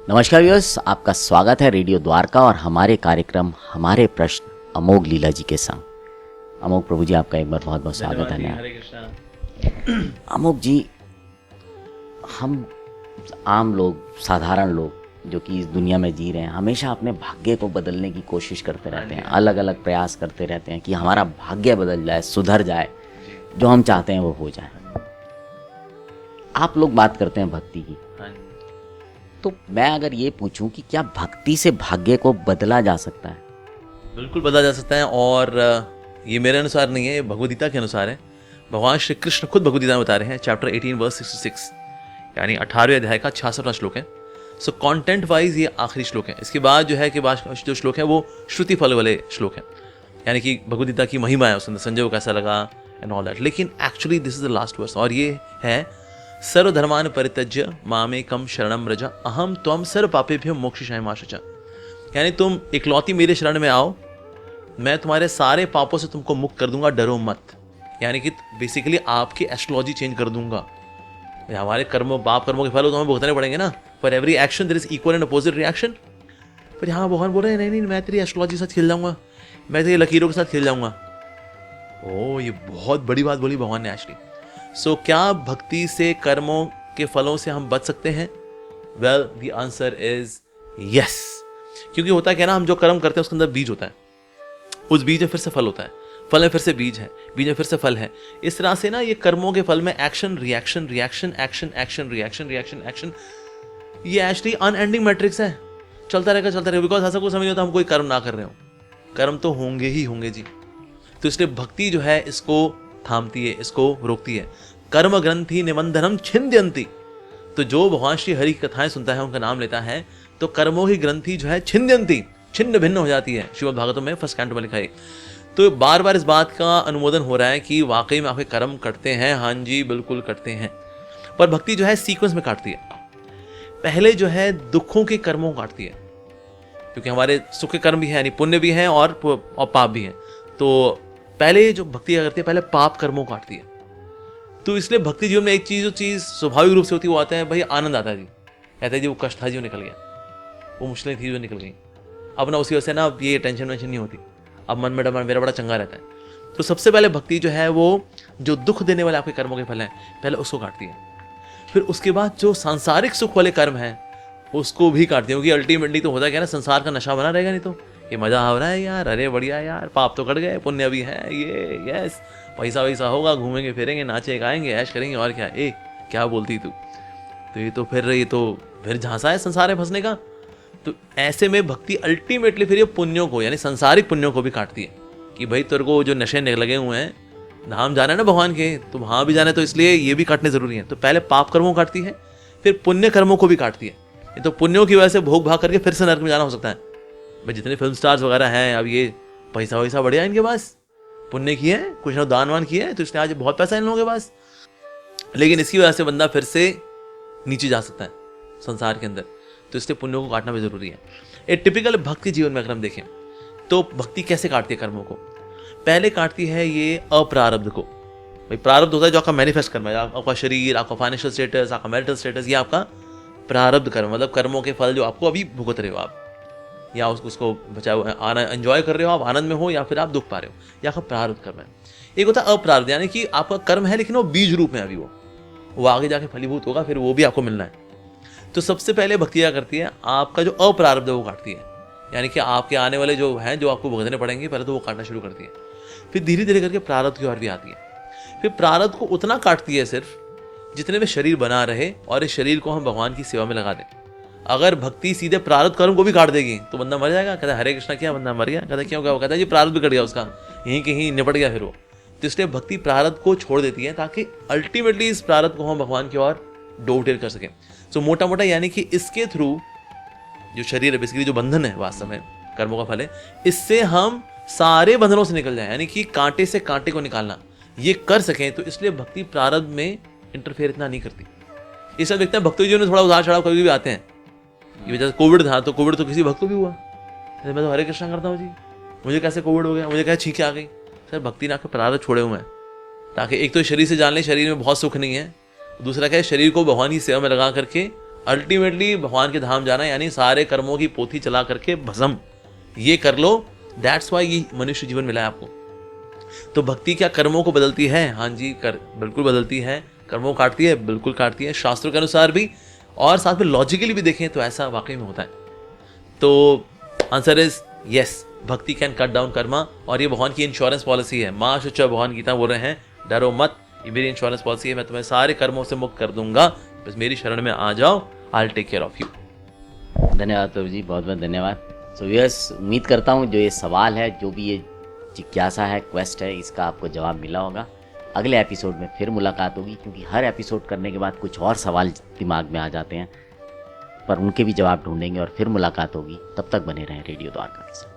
नमस्कार व्यूअर्स, आपका स्वागत है रेडियो द्वारका और हमारे कार्यक्रम हमारे प्रश्न अमोघ लीला जी के संग। अमोघ प्रभु जी, आपका एक बार बहुत बहुत स्वागत है। हरे कृष्णा। अमोघ जी, हम आम लोग, साधारण लोग जो कि इस दुनिया में जी रहे हैं, हमेशा अपने भाग्य को बदलने की कोशिश करते रहते हैं, अलग अलग प्रयास करते रहते हैं कि हमारा भाग्य बदल जाए, सुधर जाए, जो हम चाहते हैं वो हो जाए। आप लोग बात करते हैं भक्ति की, तो मैं अगर ये पूछूं कि क्या भक्ति से भाग्य को बदला जा सकता है? बिल्कुल बदला जा सकता है। और ये मेरे अनुसार नहीं है, ये भगवद गीता के अनुसार है। भगवान श्री कृष्ण खुद भगवद गीता में बता रहे हैं, चैप्टर 18 वर्स 66, यानी 18वें अध्याय का 66वां श्लोक है। सो कंटेंट वाइज ये आखिरी श्लोक है। इसके बाद जो है कि बाद जो श्लोक है वो श्रुति फल वाले श्लोक है, यानी कि भगवद गीता की महिमा है, उसमें संजय को कैसा लगा एंड ऑल दैट। लेकिन actually this is the last verse, और ये है सर्वधर्मान परित्यज्य मामेकम शरणम व्रज अहम त्वं सर्व पापेभ्यो मोक्षयिष्यामि मा शुचः। यानी तुम इकलौती मेरे शरण में आओ, मैं तुम्हारे सारे पापों से तुमको मुक्त कर दूंगा, डरो मत। यानी कि बेसिकली आपकी एस्ट्रोलॉजी चेंज कर दूंगा। हमारे कर्मों, पाप कर्मों के फल तो हमें भुगतने पड़ेंगे ना। For every action there is equal and opposite reaction. पर यहाँ भगवान बोल रहे हैं नहीं, मैं तेरी एस्ट्रोलॉजी के साथ खेल जाऊंगा, मैं तेरी लकीरों के साथ खेल जाऊंगा। ओ, ये बहुत बड़ी बात बोली भगवान ने एक्चुअली। सो क्या भक्ति से, कर्मों के फलों से हम बच सकते हैं? Well, the answer is yes. क्योंकि होता है क्या ना, हम जो कर्म करते हैं उसके अंदर बीज होता है, उस बीज में फिर से फल होता है, फल में फिर से बीज है, बीज में फिर से फल है। इस तरह से ना ये कर्मों के फल में action reaction reaction action action reaction reaction action, ये एक्चुअली अनएंडिंग मैट्रिक्स है, चलता रहेगा। बिकॉज ऐसा कुछ समझ नहीं होता हम कोई कर्म ना कर रहे हो, कर्म तो होंगे ही होंगे जी। तो इसलिए भक्ति जो है इसको थामती है, इसको रोकती है। कर्म ग्रंथि निबंधनम छिन्द्यन्ति। तो जो भगवान श्री हरि की कथाएं सुनता है, उनका नाम लेता है, तो कर्मों की ग्रंथि जो है छिन्द्यन्ति, छिन्न भिन्न हो जाती है। श्रीमद् भागवतम में फर्स्ट कैंटो में लिखा है। तो बार बार इस बात का अनुमोदन हो रहा है कि वाकई में आपके कर्म कटते हैं। हाँ जी, बिल्कुल कटते हैं। पर भक्ति जो है सीक्वेंस में काटती है। पहले जो है दुखों के कर्मों को काटती है, क्योंकि हमारे सुख के कर्म भी हैं, यानी पुण्य भी हैं और पाप भी हैं। तो पहले जो भक्ति करती है, पहले पाप कर्मों को काटती है। तो इसलिए भक्ति जीवन में एक चीज, जो चीज स्वाभाविक रूप से होती है, वो आता है भाई आनंद आता है जी। कहते हैं जी वो कष्ट था जी, वो निकल गया, वो मुश्किलें थी जो निकल गई। अब ना उसी वजह से ना अब ये टेंशन वेंशन नहीं होती, अब मन में मेरा बड़ा चंगा रहता है। तो सबसे पहले भक्ति जो है वो जो दुख देने वाले आपके कर्मों के फल हैं, पहले उसको काटती है। फिर उसके बाद जो सांसारिक सुख वाले कर्म हैं उसको भी काटती है, क्योंकि अल्टीमेटली तो होता क्या ना, संसार का नशा बना रहेगा नहीं तो ये मजा आ रहा है यार, अरे बढ़िया यार, पाप तो कट गए, पुण्य भी है, ये यस, पैसा वैसा होगा, घूमेंगे फिरेंगे, नाचे गाएंगे, ऐश करेंगे, और क्या। क्या बोलती तू, तो ये तो फिर झांसा है संसार में फंसने का। तो ऐसे में भक्ति अल्टीमेटली फिर ये पुण्यों को, यानी संसारिक पुण्यों को भी काटती है कि भाई तेरे को जो नशे लगे हुए हैं, धाम जाना है ना भगवान के, तो वहां भी जाना है, तो इसलिए ये भी काटने जरूरी है। तो पहले पाप कर्मों को काटती है, फिर पुण्य कर्मों को भी काटती है। तो पुण्यों की वजह से भोग भाग करके फिर से नरक में जाना हो सकता है। भाई जितने फिल्म स्टार्स वगैरह हैं, अब ये पैसा वैसा बढ़िया इनके पास, पुण्य किए हैं, कुछ ना दान वान किए हैं, तो इसलिए आज बहुत पैसा इन लोगों के पास। लेकिन इसकी वजह से बंदा फिर से नीचे जा सकता है संसार के अंदर। तो इसलिए पुण्यों को काटना भी जरूरी है। एक टिपिकल भक्ति जीवन में अगर हम देखें तो भक्ति कैसे काटती है कर्मों को? पहले काटती है ये अप्रारब्ध को। भाई प्रारब्ध होता है जो आपका मैनिफेस्ट कर्म है, आपका शरीर, आपका फाइनेंशियल स्टेटस, आपका मैरिटल स्टेटस, ये आपका प्रारब्ध कर्म, मतलब कर्मों के फल जो आपको अभी भुगत रहे हो आप, या उसको बचाए एंजॉय कर रहे हो, आप आनंद में हो, या फिर आप दुख पा रहे हो, या आपका प्रारब्ध कर्म है। एक होता है अप्रारब्ध, यानी कि आपका कर्म है लेकिन वो बीज रूप में अभी वो आगे जाके फलीभूत होगा, फिर वो भी आपको मिलना है। तो सबसे पहले भक्ति क्या करती है, आपका जो अप्रारब्ध है वो काटती है, यानी कि आपके आने वाले जो हैं, जो आपको भुगतने पड़ेंगे, पहले तो वो काटना शुरू करती है। फिर धीरे धीरे करके प्रारब्ध की ओर भी आती है। फिर प्रारब्ध को उतना काटती है सिर्फ जितने में शरीर बना रहे, और इस शरीर को हम भगवान की सेवा में लगा दें। अगर भक्ति सीधे प्रारब्ध कर्म को भी काट देगी तो बंदा मर जाएगा। कहता है हरे कृष्णा किया, बंदा मर गया। कहता है क्यों क्या? कहता है जी प्रारब्ध भी कट गया उसका, यहीं कहीं निपट गया फिर वो। तो इसलिए भक्ति प्रारब्ध को छोड़ देती है, ताकि अल्टीमेटली इस प्रारब्ध को हम भगवान की ओर डोटेल कर सकें। सो मोटा मोटा यानी कि इसके थ्रू जो शरीर है, बेसिकली जो बंधन है वास्तव में कर्मों का फल है, इससे हम सारे बंधनों से निकल जाए, यानी कि कांटे से कांटे को निकालना ये कर सकें। तो इसलिए भक्ति प्रारब्ध में इंटरफेयर इतना नहीं करती। ये सब देखते हैं भक्तों जी ने थोड़ा उतार चढ़ाव कभी भी आते हैं। ये वजह से कोविड था, तो कोविड तो किसी भक्त को भी हुआ, मैं तो हरे कृष्णा करता हूँ जी, मुझे कैसे कोविड हो गया, मुझे कैसे छींके आ गई। सर भक्ति ने आपके प्रारब्ध छोड़े हुए हैं, ताकि एक तो शरीर से जान ले शरीर में बहुत सुख नहीं है, दूसरा क्या है शरीर को भगवान की सेवा में लगा करके अल्टीमेटली भगवान के धाम जाना यानी सारे कर्मों की पोथी चला करके भस्म, ये कर लो। दैट्स वाई ये मनुष्य जीवन मिला है आपको। तो भक्ति क्या कर्मों को बदलती है? हाँ जी, बिल्कुल बदलती है। कर्मों को काटती है, बिल्कुल काटती है, शास्त्रों के अनुसार भी, और साथ में लॉजिकली भी देखें तो ऐसा वाकई में होता है। तो आंसर इज यस, भक्ति कैन कट डाउन कर्मा। और ये भगवान की इंश्योरेंस पॉलिसी है। माँ शुचा भगवान गीता बोल रहे हैं, डरो मत, ये मेरी इंश्योरेंस पॉलिसी है, मैं तुम्हें सारे कर्मों से मुक्त कर दूंगा, बस मेरी शरण में आ जाओ, I will take care of you. धन्यवाद प्रभु जी, बहुत बहुत धन्यवाद। सो यस, उम्मीद करता हूँ जो ये सवाल है, जो भी ये जिज्ञासा है, क्वेस्ट है, इसका आपको जवाब मिला होगा। अगले एपिसोड में फिर मुलाकात होगी, क्योंकि हर एपिसोड करने के बाद कुछ और सवाल दिमाग में आ जाते हैं, पर उनके भी जवाब ढूंढेंगे और फिर मुलाकात होगी। तब तक बने रहें रेडियो द्वारका के साथ।